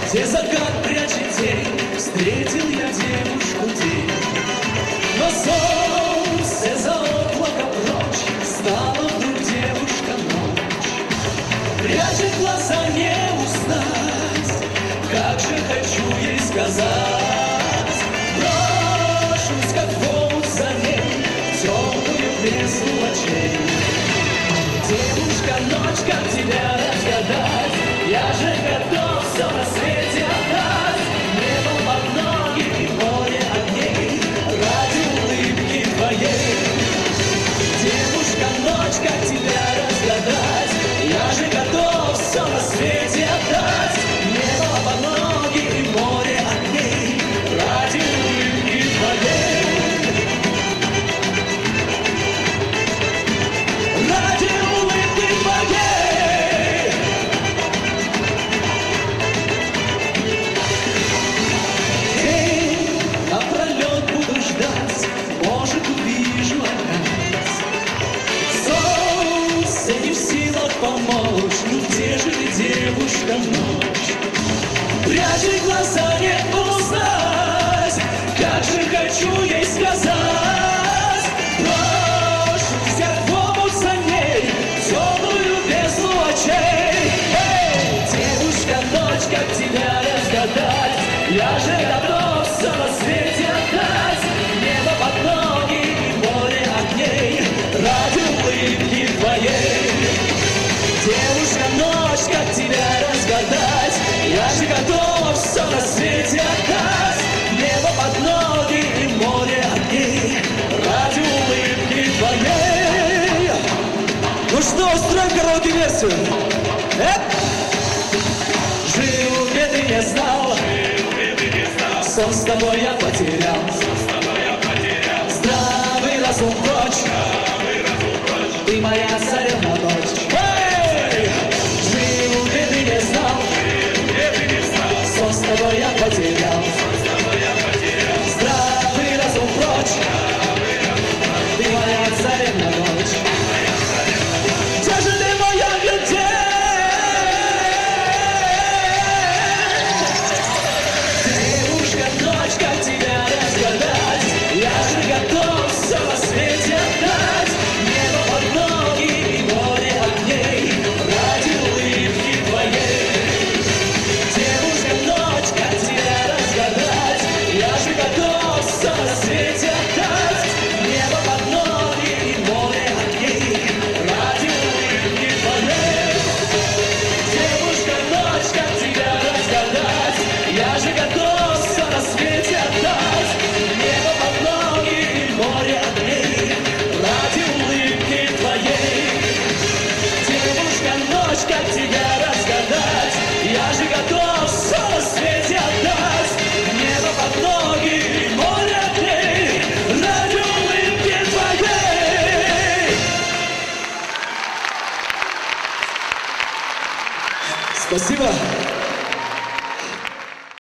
Где закат прячет тень, встретил я девушку день. Но солнце за облаком прочь, стала вдруг девушка ночь. Прячет глаза, не узнать, как же хочу ей сказать. Брошусь, как волк за ней, в темную бездну лучей. Девушка, ночь, как тебя разгадать? Я же готов все на свете отдать. Небо под ноги и море огней ради улыбки твоей. Девушка, ночь, как тебя разгадать? Я же готов все на свете отдать. Небо под ноги и море огней ради улыбки твоей. Ради улыбки твоей. День напролет буду ждать, может, увижу опять. Солнце не в силах помочь, ну где же ты, девушка, ночь? Прячет глаза, не узнать, как же хочу ей сказать. Брошусь, как в за ней, темную бездну очей. Девушка, ночь, как тебя разгадать? Я же готов все на свете отдать. Небо под ноги и море огней ради улыбки твоей. Девушка, ночь, как тебя разгадать? Я же готов все на свете отдать. Небо под ноги и море огней ради улыбки твоей. Ну что, устроим караоке-версию? Жил, где ты не знал, сон с тобой я потерял. Здравый разум прочь, ты моя царевна дочь. Жил, где ты не знал, сон с тобой я потерял. Здравый разум прочь, ты моя царевна дочь. Где же ты, моя глядеть? Девушка, ночь, как тебя разгадать? Я же готов все на свете отдать. Небо под ноги и море огней ради улыбки твоей. Девушка, ночь, как тебя разгадать? Я же готов все на свете отдать. Небо под ноги и море огней ради улыбки твоей. Девушка, ночь, как тебя разгадать? Я же готов все на свете отдать. Небо под ноги и море огней ради улыбки твоей. Девушка, ночь, как тебя разгадать? Я же готов все на свете отдать. Небо под ноги и море огней ради улыбки твоей. Спасибо.